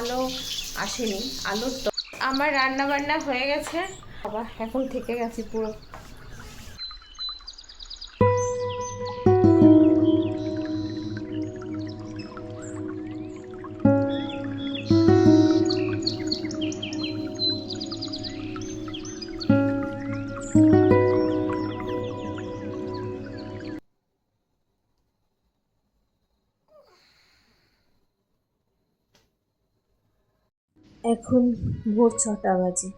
আলো আসেনি। আমার রান্না বান্না হয়ে গেছে, বাবা এখন থেকে গেছি পুরো। এখন ভোর 6টা বাজে,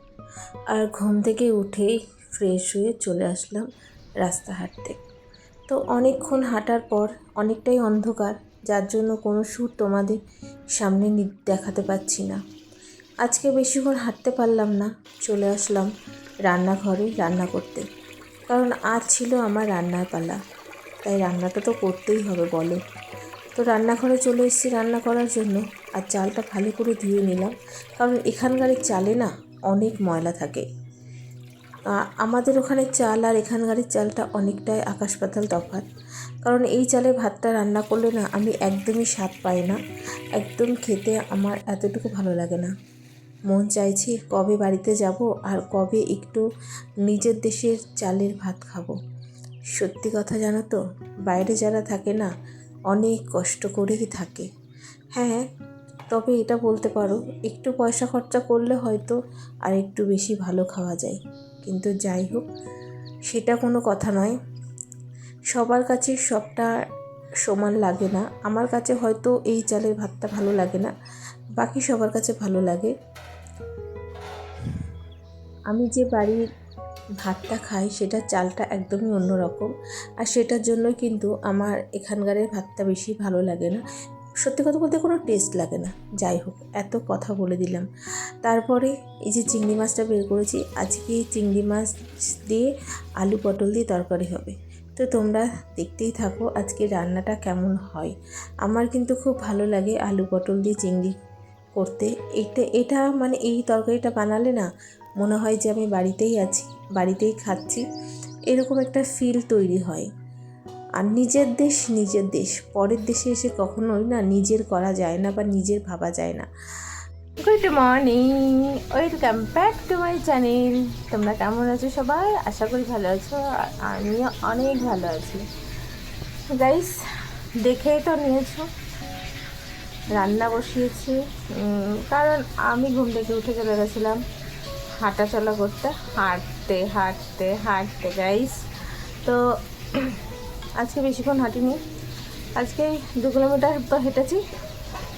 আর ঘুম থেকে উঠেই ফ্রেশ হয়ে চলে আসলাম রাস্তা হাঁটতে। তো অনেকক্ষণ হাঁটার পর অনেকটাই অন্ধকার, যার জন্য কোনো শ্যুট তোমাদের সামনে দেখাতে পাচ্ছি না। আজকে বেশিক্ষণ হাঁটতে পারলাম না, চলে আসলাম রান্নাঘরে রান্না করতে, কারণ আজ ছিল আমার রান্নার পালা, তাই রান্নাটা তো করতেই হবে বলো। তো রান্নাঘরে চলে এসেছি রান্না করার জন্য, আর চালটা ভালো করে ধুয়ে নিলাম, কারণ এখানকার চালে না অনেক ময়লা থাকে। আমাদের ওখানের চাল আর এখানকার চালটা অনেকটাই আকাশ পাতাল তফাৎ, কারণ এই চালে ভাতটা রান্না করলে না আমি একদমই স্বাদ পাই না, একদম খেতে আমার এতটুকু ভালো লাগে না। মন চাইছে কবে বাড়িতে যাব আর কবে একটু নিজের দেশের চালের ভাত খাবো। সত্যি কথা জানো তো, বাইরে যারা থাকে না অনেক কষ্ট করেই থাকে। হ্যাঁ, তবে এটা বলতে পারো একটু পয়সা খরচা করলে হয়তো আর একটু বেশি ভালো খাওয়া যায়, কিন্তু যাই হোক সেটা কোনো কথা নয়। সবার কাছে সবটা সমান লাগে না, আমার কাছে হয়তো এই চালের ভাতটা ভালো লাগে না, বাকি সবার কাছে ভালো লাগে। আমি যে বাড়ির ভাতটা খাই সেটা চালটা একদমই অন্যরকম, আর সেটার জন্য কিন্তু আমার এখানকারের ভাতটা বেশি ভালো লাগে না, সত্যি কথা বলতে কোনো টেস্ট লাগে না। যাই হোক, এত কথা বলে দিলাম। তারপরে এই যে চিংড়ি মাছটা বের করেছি, আজকে চিংড়ি মাছ দিয়ে আলু পটল দিয়ে তরকারি হবে। তো তোমরা দেখতেই থাকো আজকে রান্নাটা কেমন হয়। আমার কিন্তু খুব ভালো লাগে আলু পটল দিয়ে চিংড়ি করতে। এটা মানে এই তরকারিটা বানালে না মনে হয় যে আমি বাড়িতেই আছি, বাড়িতেই খাচ্ছি, এরকম একটা ফিল তৈরি হয়। আর নিজের দেশ পরের দেশে এসে কখনোই না নিজের করা যায় না বা নিজের ভাবা যায় না। Good morning, welcome back to my channel. তোমরা কেমন আছো সবাই? আশা করি ভালো আছো, আর আমিও অনেক ভালো আছি। গাইস, দেখেই তো নিয়েছো রান্না বসিয়েছি, কারণ আমি ঘুম থেকে উঠে চলে গেছিলাম হাঁটা চলা করতে, হাঁটতে হাঁটতে হাঁটতে গাইস। তো আজকে বেশিক্ষণ হাঁটিনি, আজকে 2 কিলোমিটার তো হেঁটেছি,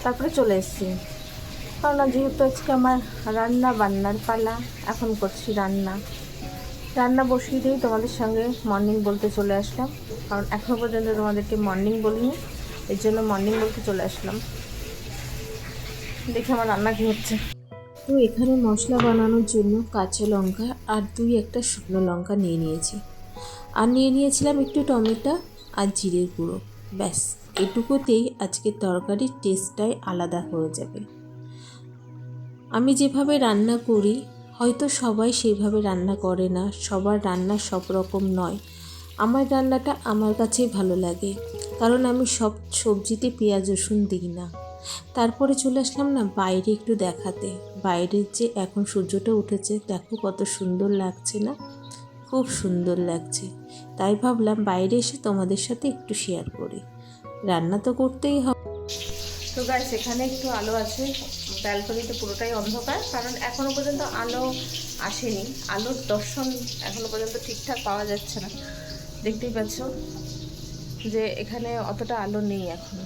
তারপরে চলে এসেছি। কারণ যেহেতু আজকে আমার বান্নার পালা, এখন করছি রান্না বসিয়ে দিয়েই তোমাদের সঙ্গে মর্নিং বলতে চলে আসলাম, কারণ এখনও পর্যন্ত তোমাদেরকে মর্নিং বলিনি, এর জন্য মর্নিং বলতে চলে আসলাম। দেখি আমার রান্না কী হচ্ছে। তো এখানে মশলা বানানোর জন্য কাঁচা লঙ্কা আর 2-1টা শুকনো লঙ্কা নিয়ে নিয়েছি, আর নিয়ে নিয়েছিলাম একটু টমেটো আর জিরের গুঁড়ো। ব্যাস, এটুকুতেই আজকের তরকারির টেস্টটাই আলাদা হয়ে যাবে। আমি যেভাবে রান্না করি হয়তো সবাই সেইভাবে রান্না করে না, সবার রান্না সব রকম নয়। আমার রান্নাটা আমার কাছেই ভালো লাগে, কারণ আমি সব সবজিতে পেঁয়াজ রসুন দিই না। তারপরে চলে আসলাম না বাইরে একটু দেখাতে। বাইরের যে এখন সূর্যটা উঠেছে, দেখো কত সুন্দর লাগছে না? খুব সুন্দর লাগছে, তাই ভাবলাম বাইরে এসে তোমাদের সাথে একটু শেয়ার করি। রান্না তো করতেই হবে। তো গাইস, এখানে একটু আলো আছে, ব্যালকনিতে পুরোটাই অন্ধকার, কারণ এখনও পর্যন্ত আলো আসেনি, আলোর দর্শন এখনও পর্যন্ত ঠিকঠাক পাওয়া যাচ্ছে না। দেখতেই পাচ্ছ যে এখানে অতটা আলো নেই এখন।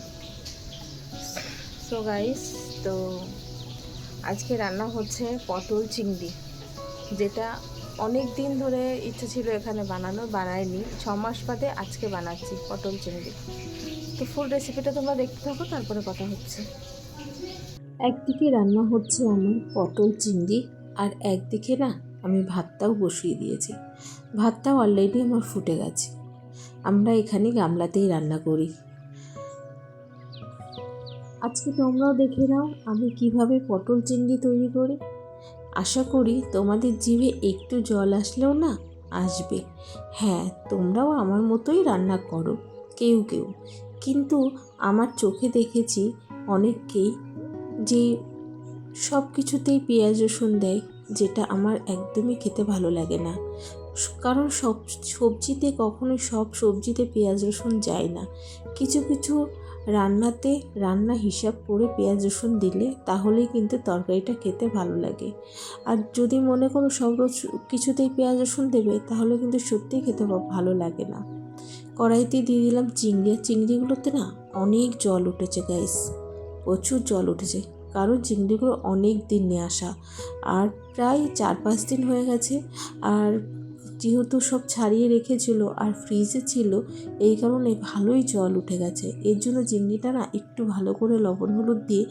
সো গাইস, তো আজকে রান্না হচ্ছে পটল চিংড়ি, যেটা অনেক দিন ধরে ইচ্ছে ছিল এখানে বানাইনি, 6 মাস বাদে আজকে বানাচ্ছি পটল চিংড়ি। তো ফুল রেসিপিটা তোমরা দেখতে থাকো, তারপরে কথা হচ্ছে। একদিকে রান্না হচ্ছে আমার পটল চিংড়ি, আর একদিকে না আমি ভাতটাও বসিয়ে দিয়েছি। ভাতটাও অলরেডি আমার ফুটে গেছে। আমরা এখানে গামলাতেই রান্না করি। আজকে তোমরাও দেখে নাও আমি কিভাবে পটল চিংড়ি তৈরি করি। আশা করি তোমাদের জিভে একটু জল আসলেও না আসবে। হ্যাঁ, তোমরাও আমার মতোই রান্না করো কেউ কেউ, কিন্তু আমার চোখে দেখেছি অনেককেই যে সব কিছুতেই পেঁয়াজ রসুন দেয়, যেটা আমার একদমই খেতে ভালো লাগে না। কারণ সব সবজিতে কখনোই সব সবজিতে পেঁয়াজ রসুন যায় না। কিছু কিছু রান্নাতে রান্না হিসাব করে পেঁয়াজ রসুন দিলে তাহলেই কিন্তু তরকারিটা খেতে ভালো লাগে। আর যদি মনে করো সব কিছুতেই পেঁয়াজ রসুন দেবে, তাহলে কিন্তু সত্যিই খেতে ভালো লাগে না। কড়াইতে দিয়ে দিলাম চিংড়ি, আর চিংড়িগুলোতে না অনেক জল উঠেছে গাইস, প্রচুর জল উঠেছে। কারণ চিংড়িগুলো অনেক দিন নিয়ে আসা, আর প্রায় 4-5 দিন হয়ে গেছে। আর যেহেতু সব ছাড়িয়ে রেখেছিল আর ফ্রিজে ছিল, এই কারণে ভালোই জল উঠে গেছে। এর জন্য চিংড়িটা না একটু ভালো করে লবণ হলুদ দিয়ে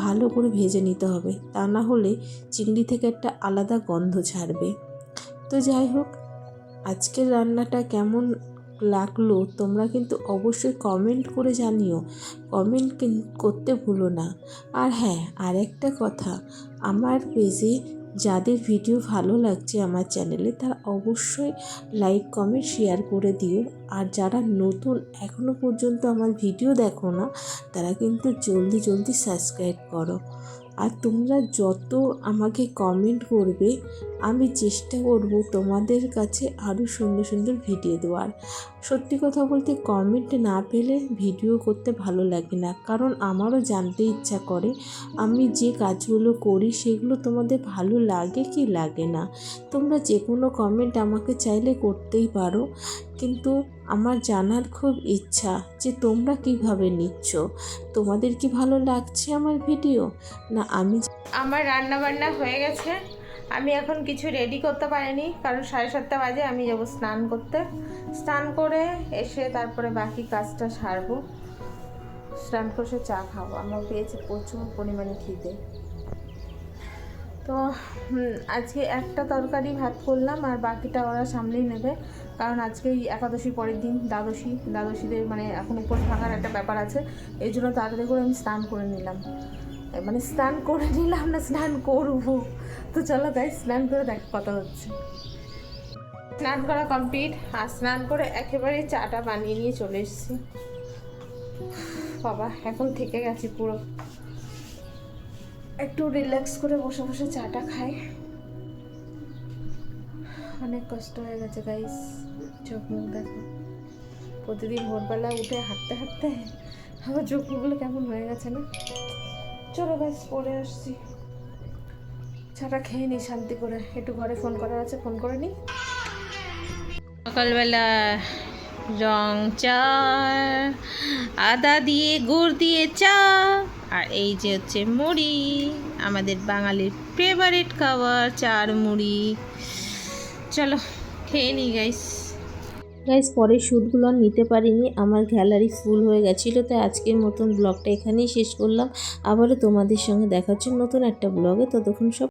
ভালো করে ভেজে নিতে হবে, তা না হলে চিংড়ি থেকে একটা আলাদা গন্ধ ছাড়বে। তো যাই হোক, আজকের রান্নাটা কেমন লাগলো তোমরা কিন্তু অবশ্যই কমেন্ট করে জানিও, কমেন্ট করতে ভুলো না। আর হ্যাঁ, আরেকটা কথা, আমার পেজে যাদের ভিডিও ভালো লাগছে আমার চ্যানেলে, তারা অবশ্যই লাইক কমেন্ট শেয়ার করে দিও। আর যারা নতুন এখনও পর্যন্ত আমার ভিডিও দেখো না, তারা কিন্তু জলদি জলদি সাবস্ক্রাইব করো। আর তোমরা যত আমাকে কমেন্ট করবে, আমি চেষ্টা করব তোমাদের কাছে আরও সুন্দর সুন্দর ভিডিও দেওয়ার। সত্যি কথা বলতে, কমেন্ট না পেলে ভিডিও করতে ভালো লাগে না, কারণ আমারও জানতে ইচ্ছা করে আমি যে কাজগুলো করি সেগুলো তোমাদের ভালো লাগে কি লাগে না। তোমরা যে কোনো কমেন্ট আমাকে চাইলে করতেই পারো, কিন্তু আমার জানার খুব ইচ্ছা যে তোমরা কিভাবে নিচ্ছ, তোমাদের কি ভালো লাগছে আমার ভিডিও না। আমার রান্না বান্না হয়ে গেছে, আমি এখন কিছু রেডি করতে পারিনি, কারণ 7:30 বাজে আমি যাবো স্নান করতে। স্নান করে এসে তারপরে বাকি কাজটা সারবো। স্নান করে এসে চা খাবো, আমার পেয়েছে প্রচুর পরিমাণে খিদে। তো আজকে একটা তরকারি ভাত করলাম, আর বাকিটা ওরা সামলেই নেবে, কারণ আজকে একাদশীর পরের দিন দ্বাদশীদের মানে এখন উপোস ভাঙার একটা ব্যাপার আছে। এই জন্য তাড়াতাড়ি করে আমি স্নান করে নিলাম, মানে স্নান করে নিলাম না, স্নান করবো। তো চলো গাই, স্নান করে দেখ কথা হচ্ছে। স্নান করা কমপ্লিট, আর স্নান করে একেবারে চাটা বানিয়ে নিয়ে চলে এসেছি। বাবা, এখন থেকে গেছি পুরো, একটু রিল্যাক্স করে বসে বসে চাটা খাই। অনেক কষ্ট হয়ে গেছে গাইস, চোখ মুখ দেখো। প্রতিদিন ভোরবেলা উঠে হাঁটতে হাঁটতে আমার চোখ মুখগুলো কেমন হয়ে গেছে না। চলো গাইস, পরে আসছি, চাটা খেয়ে নিই শান্তি করে। একটু ঘরে ফোন করা আছে, ফোন করে নিই। সকালবেলা রং চা, আদা দিয়ে গুড় দিয়ে চা, আর এই যে হচ্ছে মুড়ি, আমাদের বাঙালির ফেভারিট খাবার চা আর মুড়ি। চলো খেয়ে নিই গাইস। পরের শ্যুটগুলো আর নিতে পারিনি, আমার গ্যালারি ফুল হয়ে গেছিলো। তাই আজকের মতন ব্লগটা এখানেই শেষ করলাম। আবারও তোমাদের সঙ্গে দেখা হচ্ছে নতুন একটা ব্লগে। ততক্ষণ সব